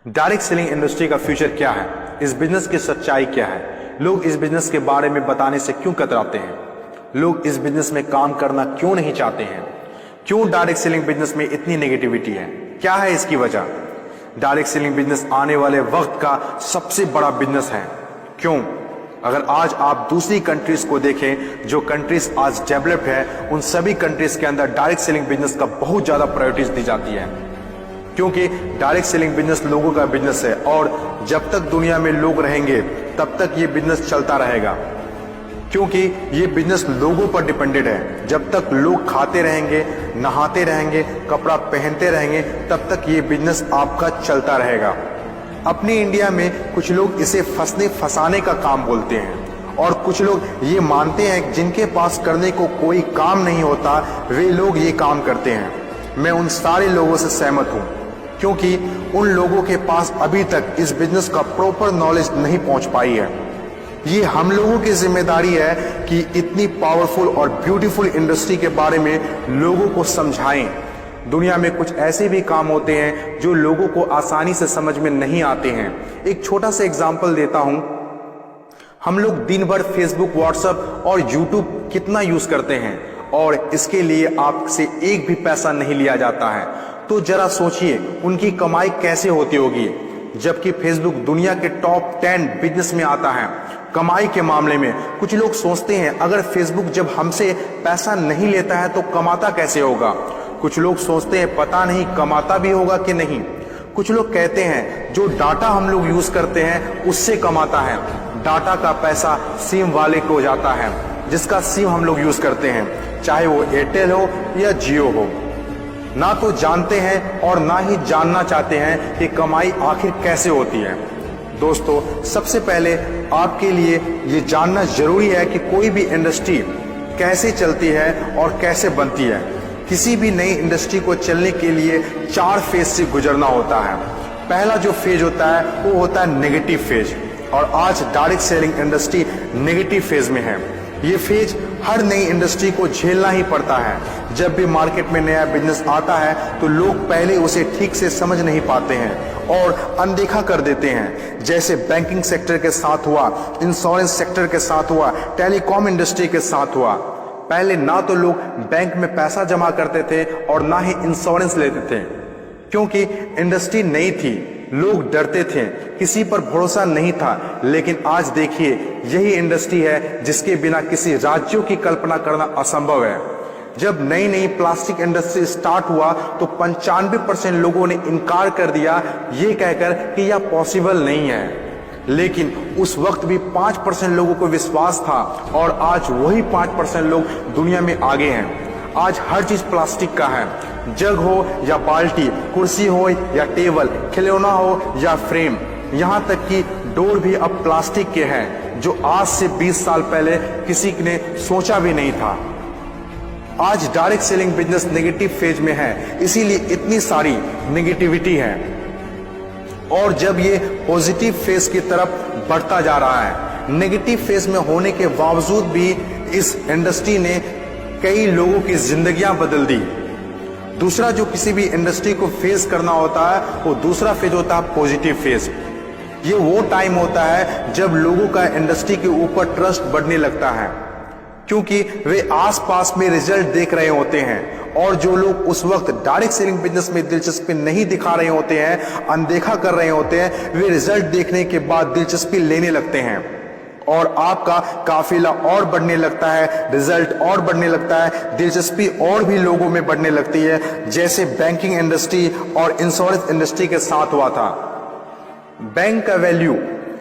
Direct selling industry का future क्या है, इस बिजनेस की सच्चाई क्या है, लोग इस बिजनेस के बारे में बताने से क्यों कतराते हैं, लोग इस बिजनेस में काम करना क्यों नहीं चाहते हैं, क्यों डायरेक्ट सेलिंग बिजनेस में इतनी नेगेटिविटी है, क्या है इसकी वजह। डायरेक्ट सेलिंग बिजनेस आने वाले वक्त का सबसे बड़ा बिजनेस है। क्यों? अगर आज आप दूसरी कंट्रीज को देखें, जो कंट्रीज आज डेवलप्ड है, उन सभी कंट्रीज के अंदर डायरेक्ट सेलिंग बिजनेस का बहुत ज्यादा प्रायोरिटीज दी जाती है, क्योंकि डायरेक्ट सेलिंग बिजनेस लोगों का बिजनेस है और जब तक दुनिया में लोग रहेंगे तब तक ये बिजनेस चलता रहेगा, क्योंकि ये बिजनेस लोगों पर डिपेंडेड है। जब तक लोग खाते रहेंगे, नहाते रहेंगे, कपड़ा पहनते रहेंगे, तब तक ये बिजनेस आपका चलता रहेगा। अपने इंडिया में कुछ लोग इसे फंसाने का काम बोलते हैं और कुछ लोग ये मानते हैं जिनके पास करने को कोई काम नहीं होता वे लोग ये काम करते हैं। मैं उन सारे लोगों से सहमत हूं, क्योंकि उन लोगों के पास अभी तक इस बिजनेस का प्रॉपर नॉलेज नहीं पहुंच पाई है। ये हम लोगों की जिम्मेदारी है कि इतनी पावरफुल और ब्यूटीफुल इंडस्ट्री के बारे में लोगों को समझाएं। दुनिया में कुछ ऐसे भी काम होते हैं जो लोगों को आसानी से समझ में नहीं आते हैं। एक छोटा सा एग्जांपल देता हूं। हम लोग दिन भर फेसबुक, व्हाट्सएप और यूट्यूब कितना यूज करते हैं और इसके लिए आपसे एक भी पैसा नहीं लिया जाता है। तो जरा सोचिए उनकी कमाई कैसे होती होगी, जबकि फेसबुक दुनिया के टॉप 10 बिजनेस में आता है कमाई के मामले में। कुछ लोग सोचते हैं अगर फेसबुक जब हमसे पैसा नहीं लेता है तो कमाता कैसे होगा। कुछ लोग सोचते हैं पता नहीं कमाता भी होगा कि नहीं। कुछ लोग कहते हैं जो डाटा हम लोग यूज करते हैं उससे कमाता है। डाटा का पैसा सिम वाले को जाता है, जिसका सिम हम लोग यूज करते हैं, चाहे वो एयरटेल हो या जियो हो। ना तो जानते हैं और ना ही जानना चाहते हैं कि कमाई आखिर कैसे होती है। दोस्तों, सबसे पहले आपके लिए ये जानना जरूरी है कि कोई भी इंडस्ट्री कैसे चलती है और कैसे बनती है। किसी भी नई इंडस्ट्री को चलने के लिए 4 फेज से गुजरना होता है। पहला जो फेज होता है वो होता है नेगेटिव फेज, और आज direct selling industry negative phase में है। ये फेज हर नई इंडस्ट्री को झेलना ही पड़ता है। जब भी मार्केट में नया बिजनेस आता है तो लोग पहले उसे ठीक से समझ नहीं पाते हैं और अनदेखा कर देते हैं। जैसे बैंकिंग सेक्टर के साथ हुआ, इंश्योरेंस सेक्टर के साथ हुआ, टेलीकॉम इंडस्ट्री के साथ हुआ। पहले ना तो लोग बैंक में पैसा जमा करते थे और ना ही इंश्योरेंस लेते थे, क्योंकि इंडस्ट्री नई थी, लोग डरते थे, किसी पर भरोसा नहीं था। लेकिन आज देखिए, यही इंडस्ट्री है जिसके बिना किसी राज्यों की कल्पना करना असंभव है। जब नई नई प्लास्टिक इंडस्ट्री स्टार्ट हुआ तो 95% लोगों ने इनकार कर दिया, ये कहकर कि यह पॉसिबल नहीं है। लेकिन उस वक्त भी 5% लोगों को विश्वास था और आज वही 5% लोग दुनिया में आगे हैं। आज हर चीज प्लास्टिक का है, जग हो या बाल्टी, कुर्सी हो या टेबल, खिलौना हो या फ्रेम, यहाँ तक कि डोर भी अब प्लास्टिक के हैं, जो आज से 20 साल पहले किसी ने सोचा भी नहीं था। आज direct selling business negative phase में है, इसीलिए इतनी सारी नेगेटिविटी है। और जब ये पॉजिटिव फेज की तरफ बढ़ता जा रहा है, नेगेटिव फेज में होने के बावजूद भी इस इंडस्ट्री ने कई लोगों की जिंदगियां बदल दी। दूसरा जो किसी भी इंडस्ट्री को फेस करना होता है वो दूसरा फेज होता है पॉजिटिव फेज। ये वो टाइम होता है जब लोगों का इंडस्ट्री के ऊपर ट्रस्ट बढ़ने लगता है, क्योंकि वे आसपास में रिजल्ट देख रहे होते हैं। और जो लोग उस वक्त डायरेक्ट सेलिंग बिजनेस में दिलचस्पी नहीं दिखा रहे होते हैं, अनदेखा कर रहे होते हैं, वे रिजल्ट देखने के बाद दिलचस्पी लेने लगते हैं और आपका काफिला और बढ़ने लगता है, रिजल्ट और बढ़ने लगता है, दिलचस्पी और भी लोगों में बढ़ने लगती है। जैसे बैंकिंग इंडस्ट्री और इंश्योरेंस इंडस्ट्री के साथ हुआ था।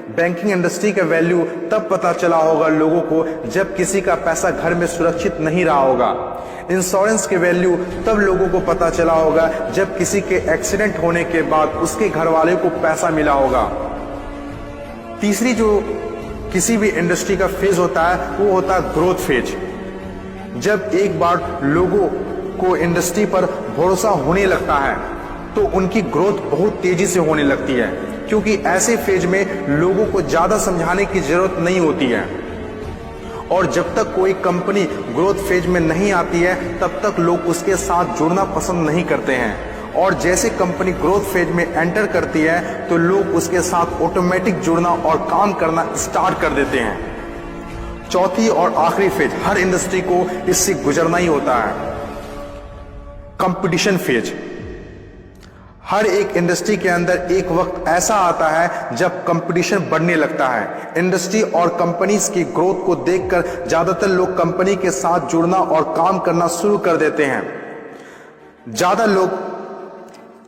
बैंकिंग इंडस्ट्री का वैल्यू तब पता चला होगा लोगों को जब किसी का पैसा घर में सुरक्षित नहीं रहा होगा। इंश्योरेंस के वैल्यू तब लोगों को पता चला होगा जब किसी के एक्सीडेंट होने के बाद उसके घर वाले को पैसा मिला होगा। तीसरी जो किसी भी इंडस्ट्री का फेज होता है वो होता है ग्रोथ फेज। जब एक बार लोगों को इंडस्ट्री पर भरोसा होने लगता है तो उनकी ग्रोथ बहुत तेजी से होने लगती है, क्योंकि ऐसे फेज में लोगों को ज्यादा समझाने की जरूरत नहीं होती है। और जब तक कोई कंपनी ग्रोथ फेज में नहीं आती है तब तक लोग उसके साथ जुड़ना पसंद नहीं करते हैं और जैसे कंपनी ग्रोथ फेज में एंटर करती है तो लोग उसके साथ ऑटोमेटिक जुड़ना और काम करना स्टार्ट कर देते हैं। चौथी और आखिरी फेज, हर इंडस्ट्री को इससे गुजरना ही होता है, कंपटीशन फेज। हर एक इंडस्ट्री के अंदर एक वक्त ऐसा आता है जब कंपटीशन बढ़ने लगता है। इंडस्ट्री और कंपनीज की ग्रोथ को देखकर ज्यादातर लोग कंपनी के साथ जुड़ना और काम करना शुरू कर देते हैं।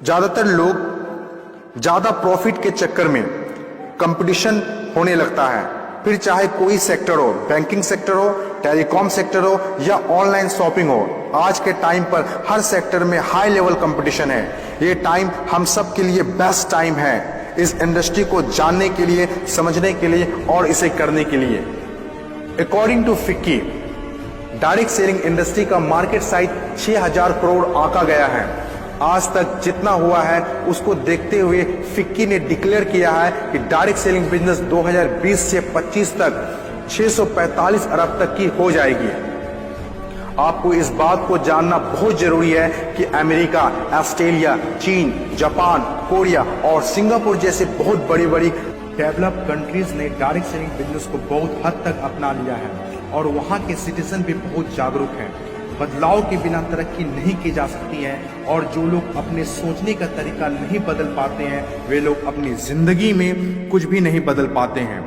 ज्यादातर लोग ज्यादा प्रॉफिट के चक्कर में कंपटीशन होने लगता है, फिर चाहे कोई सेक्टर हो, बैंकिंग सेक्टर हो, टेलीकॉम सेक्टर हो या ऑनलाइन शॉपिंग हो। आज के टाइम पर हर सेक्टर में हाई लेवल कंपटीशन है। ये टाइम हम सब के लिए बेस्ट टाइम है, इस इंडस्ट्री को जानने के लिए, समझने के लिए और इसे करने के लिए। According to FICCI, direct selling industry का मार्केट साइज 6000 करोड़ आंका गया है। आज तक जितना हुआ है उसको देखते हुए फिक्की ने डिक्लेयर किया है कि डायरेक्ट सेलिंग बिजनेस 2020 से 25 तक 645 अरब तक की हो जाएगी। आपको इस बात को जानना बहुत जरूरी है कि अमेरिका, ऑस्ट्रेलिया, चीन, जापान, कोरिया और सिंगापुर जैसे बहुत बड़ी बड़ी डेवलप कंट्रीज ने डायरेक्ट सेलिंग बिजनेस को बहुत हद तक अपना लिया है और वहां के सिटीजन भी बहुत जागरूक हैं। बदलाव के बिना तरक्की नहीं की जा सकती है और जो लोग अपने सोचने का तरीका नहीं बदल पाते हैं वे लोग अपनी जिंदगी में कुछ भी नहीं बदल पाते हैं।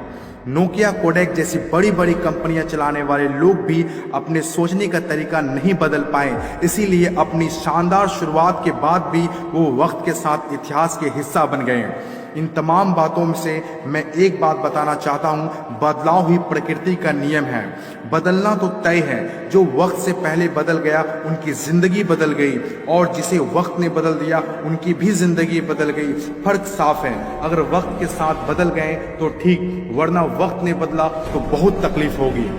नोकिया, कोडेक जैसी बड़ी बड़ी कंपनियां चलाने वाले लोग भी अपने सोचने का तरीका नहीं बदल पाए, इसीलिए अपनी शानदार शुरुआत के बाद भी वो वक्त के साथ इतिहास के हिस्सा बन गए। इन तमाम बातों से मैं एक बात बताना चाहता हूं, बदलाव ही प्रकृति का नियम है। बदलना तो तय है, जो वक्त से पहले बदल गया उनकी जिंदगी बदल गई और जिसे वक्त ने बदल दिया उनकी भी जिंदगी बदल गई। फर्क साफ है, अगर वक्त के साथ बदल गए तो ठीक, वरना वक्त ने बदला तो बहुत तकलीफ होगी।